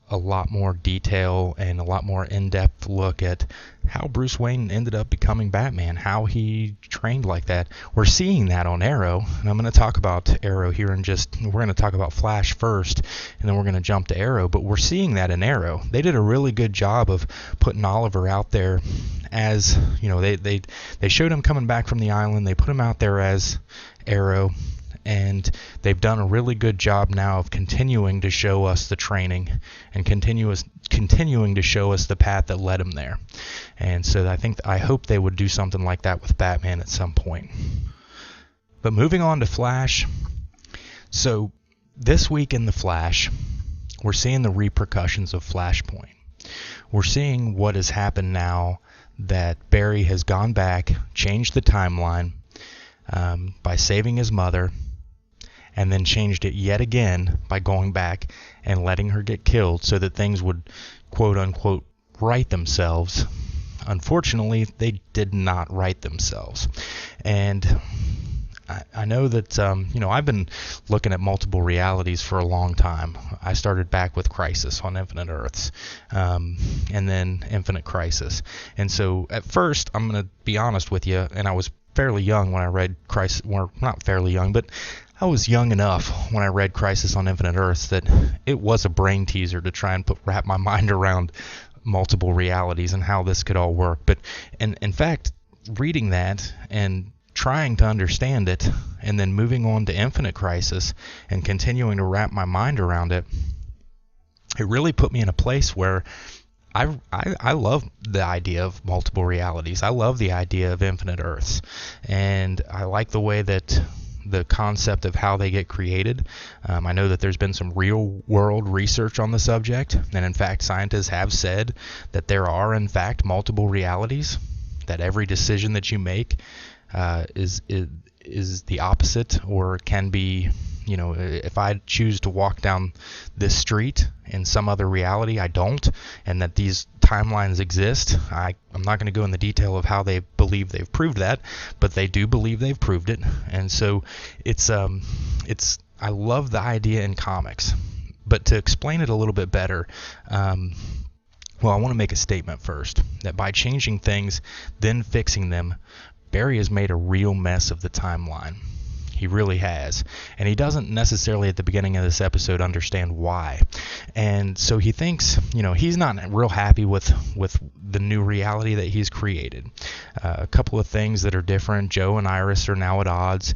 a lot more detail and a lot more in-depth look at how Bruce Wayne ended up becoming Batman, how he trained like that. We're seeing that on Arrow, and I'm going to talk about Arrow here we're going to talk about Flash first, and then we're going to jump to Arrow, but we're seeing that in Arrow. They did a really good job of putting Oliver out there as, they showed him coming back from the island, they put him out there as Arrow, and they've done a really good job now of continuing to show us the training and continuing to show us the path that led him there. And so I hope they would do something like that with Batman at some point. But moving on to Flash. So this week in the Flash, we're seeing the repercussions of Flashpoint. We're seeing what has happened now that Barry has gone back, changed the timeline by saving his mother, and then changed it yet again by going back and letting her get killed so that things would, quote unquote, right themselves. Unfortunately, they did not right themselves. And I know that, I've been looking at multiple realities for a long time. I started back with Crisis on Infinite Earths, and then Infinite Crisis. And so at first, I'm going to be honest with you, and I was fairly young when I read Crisis, well, not fairly young, but I was young enough when I read Crisis on Infinite Earths that it was a brain teaser to try and wrap my mind around multiple realities and how this could all work. But in fact, reading that and trying to understand it, and then moving on to Infinite Crisis and continuing to wrap my mind around it, it really put me in a place where I love the idea of multiple realities. I love the idea of infinite Earths, and I like the way that the concept of how they get created. I know that there's been some real world research on the subject, and in fact scientists have said that there are in fact multiple realities, that every decision that you make is the opposite, or can be, if I choose to walk down this street in some other reality, I don't, and that these timelines exist. I'm not going to go in the detail of how they believe they've proved that, but they do believe they've proved it. And so I love the idea in comics. But to explain it a little bit better, I want to make a statement first, that by changing things, then fixing them, Barry has made a real mess of the timeline. He really has. And he doesn't necessarily at the beginning of this episode understand why. And so he thinks, he's not real happy with the new reality that he's created. A couple of things that are different. Joe and Iris are now at odds.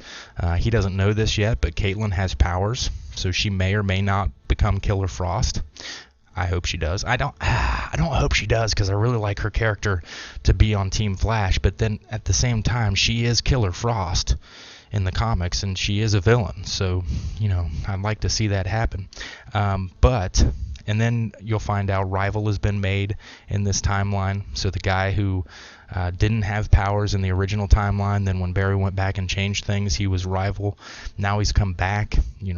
He doesn't know this yet, but Caitlin has powers, so she may or may not become Killer Frost. I hope she does. I don't hope she does, because I really like her character to be on Team Flash, but then at the same time, she is Killer Frost in the comics, and she is a villain, so I'd like to see that happen. And then you'll find out Rival has been made in this timeline. So the guy who didn't have powers in the original timeline, then when Barry went back and changed things, he was Rival. Now he's come back,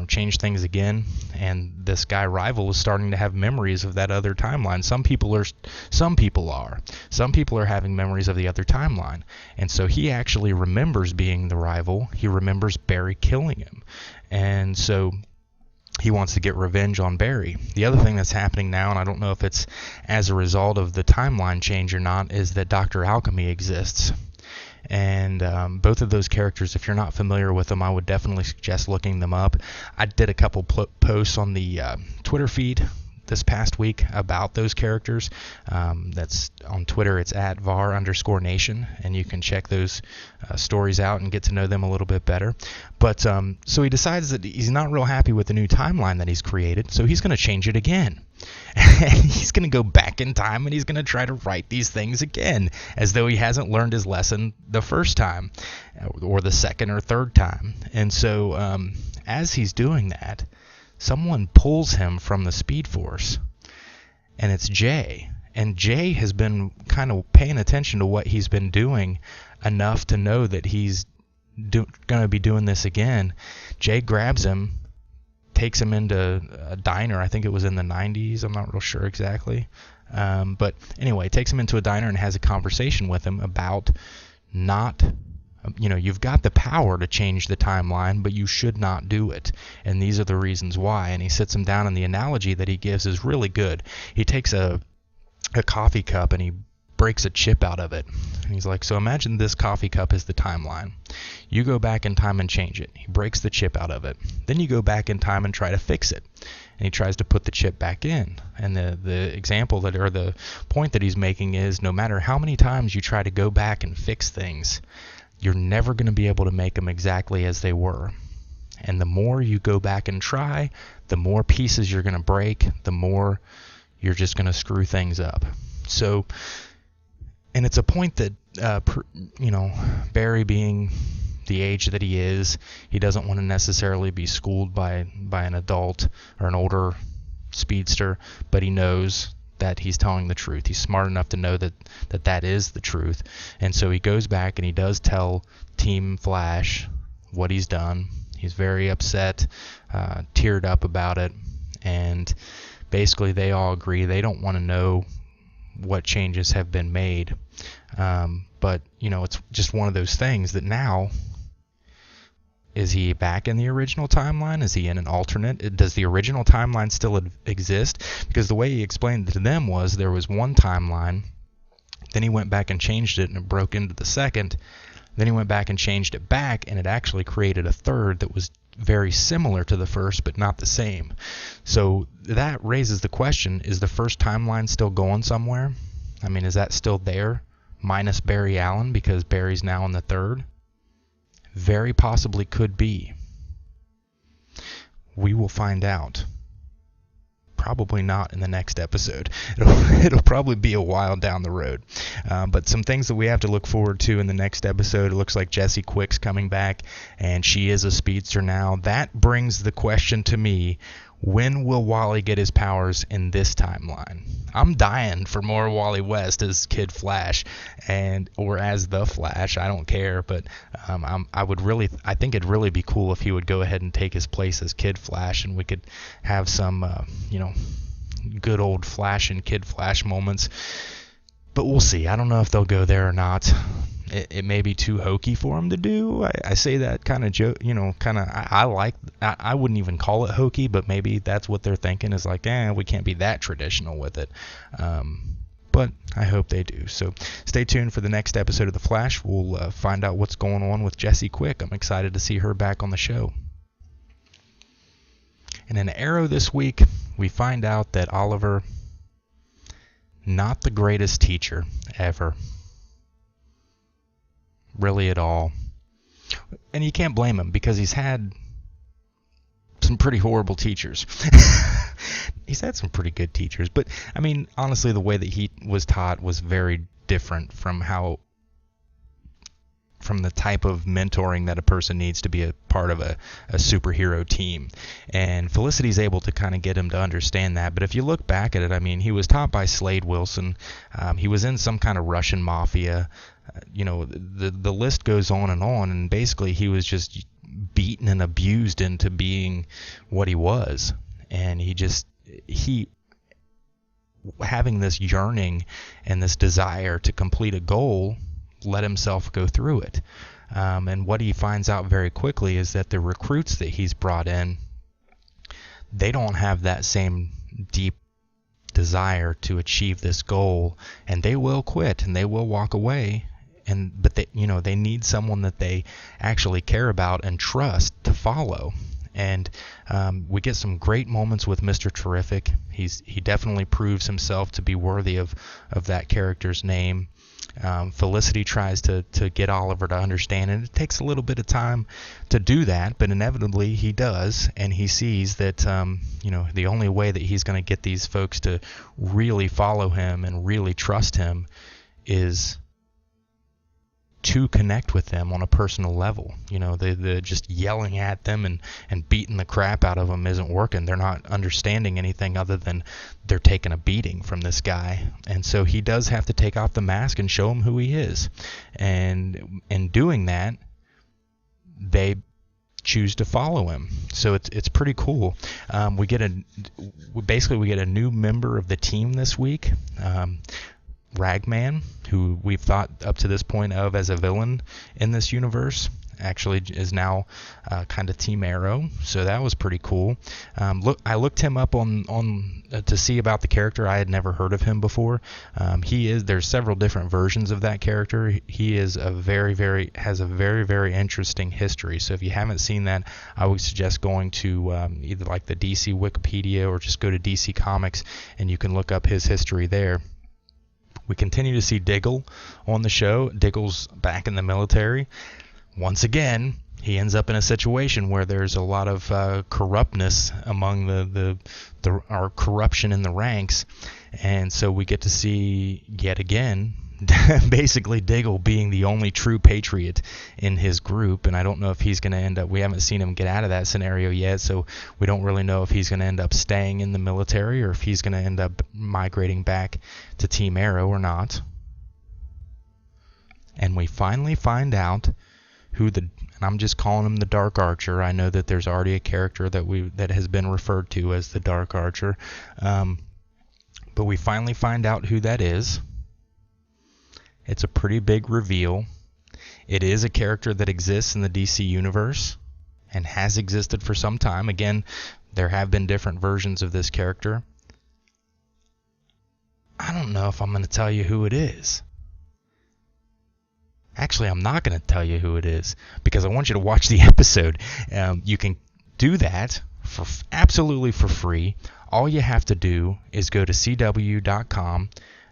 changed things again, and this guy Rival is starting to have memories of that other timeline. Some people are having memories of the other timeline, and so he actually remembers being the Rival. He remembers Barry killing him, and so he wants to get revenge on Barry. The other thing that's happening now, and I don't know if it's as a result of the timeline change or not, is that Dr. Alchemy exists. And both of those characters, if you're not familiar with them, I would definitely suggest looking them up. I did a couple posts on the Twitter feed this past week about those characters. That's on Twitter. It's at @var_nation, and you can check those stories out and get to know them a little bit better. But so he decides that he's not real happy with the new timeline that he's created, so he's going to change it again. And he's going to go back in time, and he's going to try to write these things again, as though he hasn't learned his lesson the first time, or the second or third time. And so as he's doing that, someone pulls him from the Speed Force, and it's Jay. And Jay has been kind of paying attention to what he's been doing enough to know that he's going to be doing this again. Jay grabs him, takes him into a diner. I think it was in the 90s. I'm not real sure exactly. But anyway, takes him into a diner and has a conversation with him about you've got the power to change the timeline, but you should not do it. And these are the reasons why. And he sits him down, and the analogy that he gives is really good. He takes a coffee cup and he breaks a chip out of it. And he's like, so imagine this coffee cup is the timeline. You go back in time and change it. He breaks the chip out of it. Then you go back in time and try to fix it. And he tries to put the chip back in. And the example or the point that he's making is, no matter how many times you try to go back and fix things, you're never going to be able to make them exactly as they were. And the more you go back and try, the more pieces you're going to break, the more you're just going to screw things up. So, and it's a point that, Barry being the age that he is, he doesn't want to necessarily be schooled by an adult or an older speedster, but he knows that he's telling the truth. He's smart enough to know that is the truth. And so he goes back and he does tell Team Flash what he's done. He's very upset, teared up about it, and basically they all agree they don't want to know what changes have been made. But, it's just one of those things that now, is he back in the original timeline? Is he in an alternate? Does the original timeline still exist? Because the way he explained it to them was there was one timeline, then he went back and changed it, and it broke into the second. Then he went back and changed it back, and it actually created a third that was very similar to the first, but not the same. So that raises the question, is the first timeline still going somewhere? I mean, is that still there, minus Barry Allen, because Barry's now in the third? Very possibly could be. We will find out. Probably not in the next episode. It'll probably be a while down the road. But some things that we have to look forward to in the next episode. It looks like Jessie Quick's coming back, and she is a speedster now. That brings the question to me, when will Wally get his powers in this timeline? I'm dying for more Wally West as Kid Flash, or as the Flash. I don't care, but I think it'd really be cool if he would go ahead and take his place as Kid Flash, and we could have some good old Flash and Kid Flash moments. But we'll see. I don't know if they'll go there or not. It may be too hokey for him to do. I say that kind of joke, I wouldn't even call it hokey, but maybe that's what they're thinking is like, we can't be that traditional with it. But I hope they do. So stay tuned for the next episode of The Flash. We'll find out what's going on with Jessie Quick. I'm excited to see her back on the show. And in Arrow this week, we find out that Oliver, not the greatest teacher ever. Really at all. And you can't blame him because he's had some pretty horrible teachers. He's had some pretty good teachers, but I mean, honestly, the way that he was taught was very different from the type of mentoring that a person needs to be a part of a superhero team. And Felicity's able to kind of get him to understand that. But if you look back at it, I mean, he was taught by Slade Wilson. He was in some kind of Russian mafia. The list goes on, and basically he was just beaten and abused into being what he was. And he having this yearning and this desire to complete a goal, let himself go through it. And what he finds out very quickly is that the recruits that he's brought in, they don't have that same deep desire to achieve this goal, and they will quit and they will walk away. But they need someone that they actually care about and trust to follow. And we get some great moments with Mr. Terrific. He definitely proves himself to be worthy of that character's name. Felicity tries to get Oliver to understand, and it takes a little bit of time to do that, but inevitably he does, and he sees that the only way that he's going to get these folks to really follow him and really trust him is to connect with them on a personal level. The just yelling at them and beating the crap out of them isn't working. They're not understanding anything other than they're taking a beating from this guy. And so he does have to take off the mask and show them who he is. And in doing that, they choose to follow him. So it's pretty cool. We get a new member of the team this week. Ragman, who we've thought up to this point of as a villain in this universe, actually is now kind of Team Arrow, so that was pretty cool. I looked him up on to see about the character. I had never heard of him before. There's several different versions of that character. He is has a very, very interesting history. So if you haven't seen that, I would suggest going to either like the DC Wikipedia or just go to DC Comics and you can look up his history there. We continue to see Diggle on the show. Diggle's back in the military. Once again, he ends up in a situation where there's a lot of corruptness among our corruption in the ranks. And so we get to see, yet again, basically Diggle being the only true patriot in his group. And I don't know if he's going to end up, we haven't seen him get out of that scenario yet, so we don't really know if he's going to end up staying in the military or if he's going to end up migrating back to Team Arrow or not. And we finally find out and I'm just calling him the Dark Archer. I know that there's already a character that has been referred to as the Dark Archer. But we finally find out who that is. It's a pretty big reveal. It is a character that exists in the DC universe and has existed for some time. Again, there have been different versions of this character. I don't know if I'm going to tell you who it is. Actually, I'm not going to tell you who it is because I want you to watch the episode. You can do that absolutely for free. All you have to do is go to cw.com.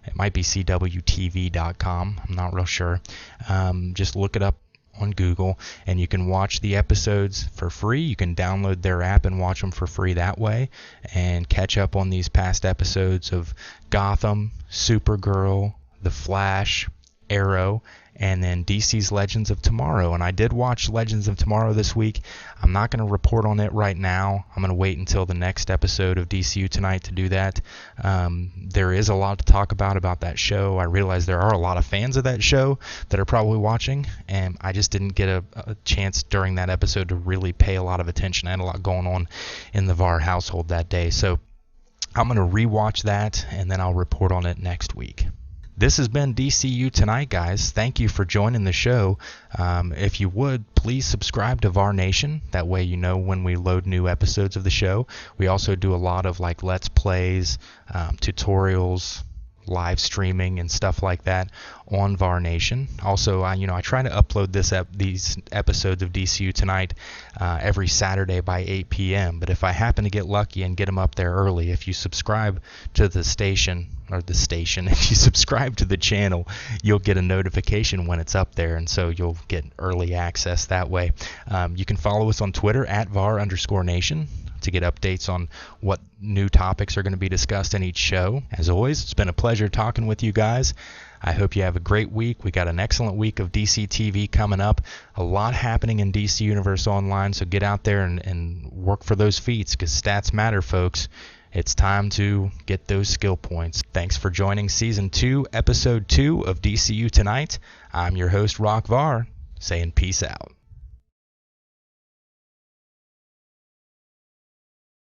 It might be cwtv.com. I'm not real sure. Just look it up on Google, and you can watch the episodes for free. You can download their app and watch them for free that way and catch up on these past episodes of Gotham, Supergirl, The Flash, Arrow, and then DC's Legends of Tomorrow. And I did watch Legends of Tomorrow this week. I'm not going to report on it right now. I'm going to wait until the next episode of DCU Tonight to do that. There is a lot to talk about that show. I realize there are a lot of fans of that show that are probably watching, and I just didn't get a chance during that episode to really pay a lot of attention. I had a lot going on in the VAR household that day. So I'm going to rewatch that, and then I'll report on it next week. This has been DCU Tonight, guys. Thank you for joining the show. If you would, please subscribe to VAR Nation. That way you know when we load new episodes of the show. We also do a lot of like Let's Plays, tutorials, live streaming and stuff like that on VAR Nation. Also, I try to upload these episodes of DCU Tonight every Saturday by 8 p.m. But if I happen to get lucky and get them up there early, if you subscribe to the station, if you subscribe to the channel, you'll get a notification when it's up there, and so you'll get early access that way. You can follow us on Twitter at @VAR_Nation to get updates on what new topics are going to be discussed in each show. As always, it's been a pleasure talking with you guys. I hope you have a great week. We got an excellent week of DC TV coming up. A lot happening in DC Universe Online, so get out there and work for those feats, because stats matter, folks. It's time to get those skill points. Thanks for joining Season 2, Episode 2 of DCU Tonight. I'm your host, Rock VAR, saying peace out.